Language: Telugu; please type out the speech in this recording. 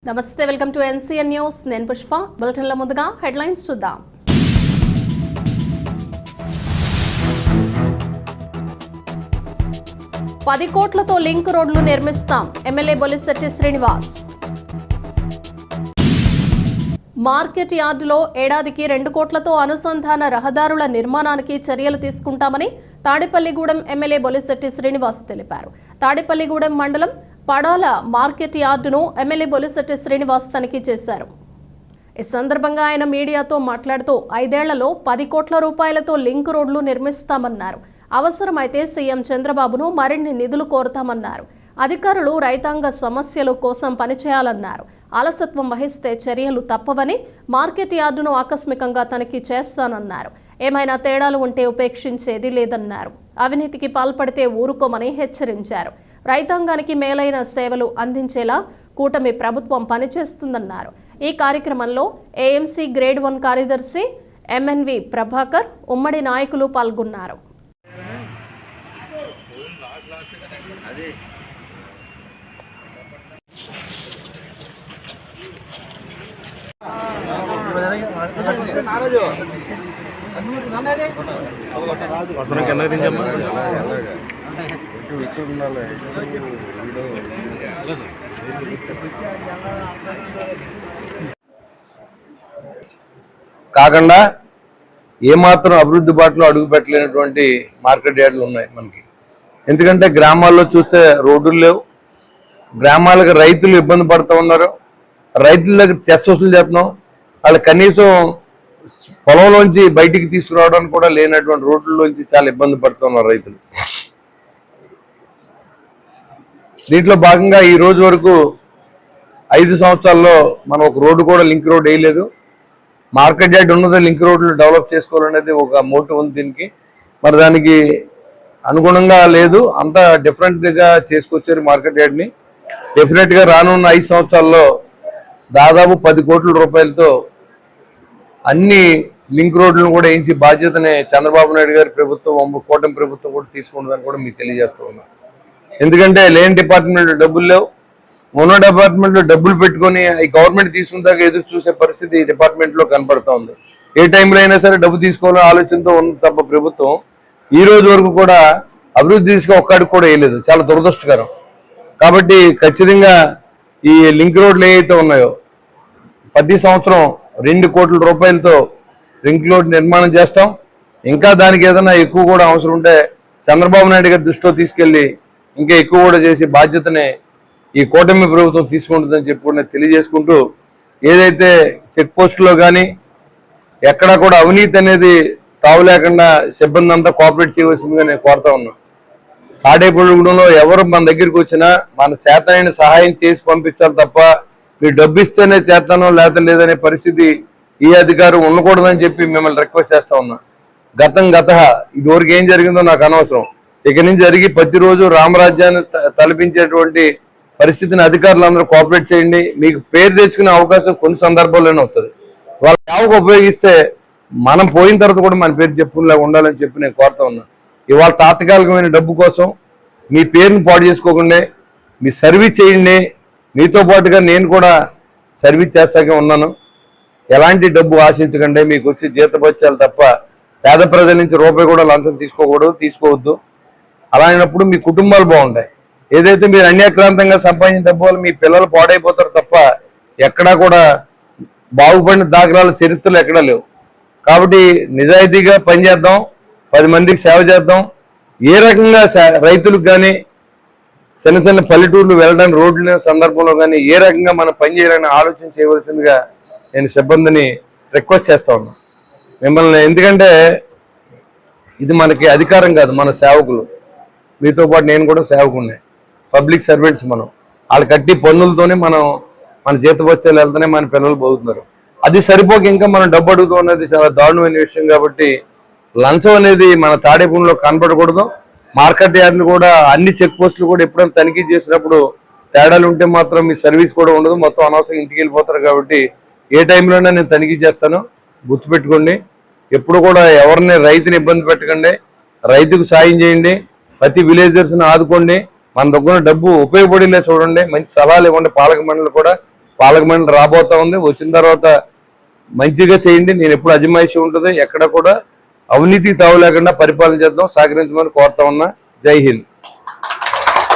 నమస్తే వెల్కమ్ టు ఎన్సీఎన్ న్యూస్ నేను పుష్ప బులెటిన్ల ముందుగా హెడ్లైన్స్ చూద్దాం 10 కోట్లతో లింక్ రోడ్లు నిర్మిస్తాం ఎమ్మెల్యే బొలిశెట్టి శ్రీనివాస్ మార్కెట్ యార్డులో ఏడాదికి 2 కోట్లతో అనుసంధాన రహదారుల నిర్మాణానికి చర్యలు తీసుకుంటామని తాడేపల్లిగూడెం ఎమ్మెల్యే బొలిశెట్టి శ్రీనివాస్ తెలిపారు తాడేపల్లిగూడెం మండలం పడాల మార్కెట్ యార్డును ఎమ్మెల్యే బొలిశెట్టి శ్రీనివాస్ తనిఖీ చేశారు ఈ సందర్భంగా ఆయన మీడియాతో మాట్లాడుతూ 5 ఏళ్లలో 10 కోట్ల రూపాయలతో లింక్ రోడ్లు నిర్మిస్తామన్నారు అవసరమైతే సీఎం చంద్రబాబును మరిన్ని నిధులు కోరుతామన్నారు అధికారులు రైతాంగ సమస్యల కోసం పనిచేయాలన్నారు అలసత్వం వహిస్తే చర్యలు తప్పవని మార్కెట్ యార్డును ఆకస్మికంగా తనిఖీ చేస్తానన్నారు ఏమైనా తేడాలు ఉంటే ఉపేక్షించేది లేదన్నారు అవినీతికి పాల్పడితే ఊరుకోమని హెచ్చరించారు రైతాంగానికి మేలైన సేవలు అందించేలా కూటమి ప్రభుత్వం పనిచేస్తుందన్నారు ఈ కార్యక్రమంలో ఏఎంసీ గ్రేడ్ 1 కార్యదర్శి ఎంఎన్వి ప్రభాకర్ ఉమ్మడి నాయకులు పాల్గొన్నారు కాకుండా ఏమాత్రం అభివృద్ధి బాటలో అడుగు పెట్టలేనటువంటి మార్కెట్ యార్డులు ఉన్నాయి మనకి ఎందుకంటే గ్రామాల్లో చూస్తే రోడ్లు లేవు గ్రామాలకు రైతులు ఇబ్బంది పడుతూ ఉన్నారు రైతుల దగ్గర చెస్ వసూలు చేస్తున్నాం వాళ్ళు కనీసం పొలంలోంచి బయటికి తీసుకురావడానికి కూడా లేనటువంటి రోడ్లలోంచి చాలా ఇబ్బంది పడుతున్నారు రైతులు దీంట్లో భాగంగా ఈ రోజు వరకు 5 సంవత్సరాల్లో మనం ఒక రోడ్డు కూడా లింక్ రోడ్ వేయలేదు మార్కెట్ యార్డ్ ఉన్నదో లింక్ రోడ్లు డెవలప్ చేసుకోవాలనేది ఒక మోటివ్ ఉంది దీనికి మరి దానికి అనుగుణంగా లేదు అంతా డిఫరెంట్గా చేసుకొచ్చారు మార్కెట్ యార్డ్ని డెఫినెట్గా రానున్న 5 సంవత్సరాల్లో దాదాపు 10 కోట్ల రూపాయలతో అన్ని లింక్ రోడ్లను కూడా వేయించి బాధ్యతని చంద్రబాబు నాయుడు గారి ప్రభుత్వం కూటమి ప్రభుత్వం కూడా తీసుకుంటుందని కూడా మీకు తెలియజేస్తూ ఉన్నాం ఎందుకంటే లేని డిపార్ట్మెంట్లో డబ్బులు లేవు ఉన్న డిపార్ట్మెంట్లో డబ్బులు పెట్టుకొని ఈ గవర్నమెంట్ తీసుకున్న దాకా ఎదురు చూసే పరిస్థితి ఈ డిపార్ట్మెంట్లో కనపడుతూ ఉంది ఏ టైంలో అయినా సరే డబ్బు తీసుకోవాలని ఆలోచనతో ఉంది తప్ప ప్రభుత్వం ఈ రోజు వరకు కూడా అభివృద్ధి దిశగా ఒక్కడికి కూడా వేయలేదు చాలా దురదృష్టకరం కాబట్టి ఖచ్చితంగా ఈ లింక్ రోడ్లు ఏవైతే ఉన్నాయో ప్రతి సంవత్సరం 2 కోట్ల రూపాయలతో లింక్ రోడ్ నిర్మాణం చేస్తాం ఇంకా దానికి ఏదైనా ఎక్కువ కూడా అవసరం ఉంటే చంద్రబాబు నాయుడు గారి దృష్టిలో తీసుకెళ్లి ఇంకా ఎక్కువ కూడా చేసే బాధ్యతనే ఈ కూటమి ప్రభుత్వం తీసుకుంటుందని చెప్పి కూడా తెలియజేసుకుంటూ ఏదైతే చెక్ పోస్టులో కానీ ఎక్కడా కూడా అవినీతి అనేది తావు లేకుండా సిబ్బంది అంతా కోఆపరేట్ చేయవలసిందిగా నేను కోరుతా ఉన్నాను తాడేపల్లిగూడెంలో ఎవరు మన దగ్గరికి వచ్చినా మన చేతనైన సహాయం చేసి పంపించాలి తప్ప మీరు డబ్బు ఇస్తేనే చేస్తానో లేదనే పరిస్థితి ఈ అధికారం ఉండకూడదని చెప్పి మిమ్మల్ని రిక్వెస్ట్ చేస్తా ఉన్నా గత ఇదివరకు ఏం జరిగిందో నాకు అనవసరం ఇక నుంచి జరిగి ప్రతిరోజు రామరాజ్యాన్ని తలపించేటువంటి పరిస్థితిని అధికారులందరూ కోఆపరేట్ చేయండి మీకు పేరు తెచ్చుకునే అవకాశం కొన్ని సందర్భాల్లోనే వస్తుంది వాళ్ళ సేవకు ఉపయోగిస్తే మనం పోయిన తర్వాత కూడా మన పేరు చెప్పుకునేలాగా ఉండాలని చెప్పి నేను కోరుతా ఉన్నా ఇవాళ తాత్కాలికమైన డబ్బు కోసం మీ పేరుని పాడు చేసుకోకుండా మీ సర్వీస్ చేయండి మీతో పాటుగా నేను కూడా సర్వీస్ చేస్తాకే ఉన్నాను ఎలాంటి డబ్బు ఆశించకండి మీకు వచ్చి జీతభత్యాలు తప్ప పేద ప్రజల నుంచి రూపాయి కూడా లంచం తీసుకోవద్దు అలా అయినప్పుడు మీ కుటుంబాలు బాగుంటాయి ఏదైతే మీరు అన్యాక్రాంతంగా సంపాదించిన డబ్బు వల్ల మీ పిల్లలు పాడైపోతారు తప్ప ఎక్కడా కూడా బాగుపడిన దాఖలాల చరిత్రలు ఎక్కడా లేవు కాబట్టి నిజాయితీగా పనిచేద్దాం 10 మందికి సేవ చేద్దాం ఏ రకంగా రైతులకు కానీ చిన్న పల్లెటూర్లు వెళ్ళడానికి రోడ్ల సందర్భంలో కానీ ఏ రకంగా మనం పనిచేయాలని ఆలోచన చేయవలసిందిగా నేను సిబ్బందిని రిక్వెస్ట్ చేస్తా ఉన్నా మిమ్మల్ని ఎందుకంటే ఇది మనకి అధికారం కాదు మన సేవకులు మీతో పాటు నేను కూడా సేవకునే పబ్లిక్ సర్వెంట్స్ మనం వాళ్ళు కట్టి పన్నులతోనే మన జీతభత్యాలు వెళ్తూనే మన పిల్లలు పోతున్నారు అది సరిపోక ఇంకా మనం డబ్బు అడుగుతూ ఉన్నది చాలా దారుణమైన విషయం కాబట్టి లంచం అనేది మన తాడేపూడిలో కనపడకూడదు మార్కెట్ యార్డులు కూడా అన్ని చెక్ పోస్టులు కూడా ఎప్పుడైనా తనిఖీ చేసినప్పుడు తేడాలు ఉంటే మాత్రం మీ సర్వీస్ కూడా ఉండదు మొత్తం అనవసరంగా ఇంటికి వెళ్ళిపోతారు కాబట్టి ఏ టైంలోనే నేను తనిఖీ చేస్తాను గుర్తుపెట్టుకోండి ఎప్పుడు కూడా ఎవరిని రైతుని ఇబ్బంది పెట్టకండి రైతుకు సాయం చేయండి ప్రతి విలేజర్స్ని ఆదుకోండి మన దగ్గర డబ్బు ఉపయోగపడేలా చూడండి మంచి సలహాలు ఇవ్వండి పాలక మండలి కూడా పాలక మండలి రాబోతా ఉంది. వచ్చిన తర్వాత మంచిగా చేయండి. నేను ఎప్పుడు అజమాయిషి ఉంటుంది, ఎక్కడ కూడా అవినీతికి తావు లేకుండా పరిపాలన చేద్దాం, సహకరించమని కోరుతా ఉన్నా. జై హింద్.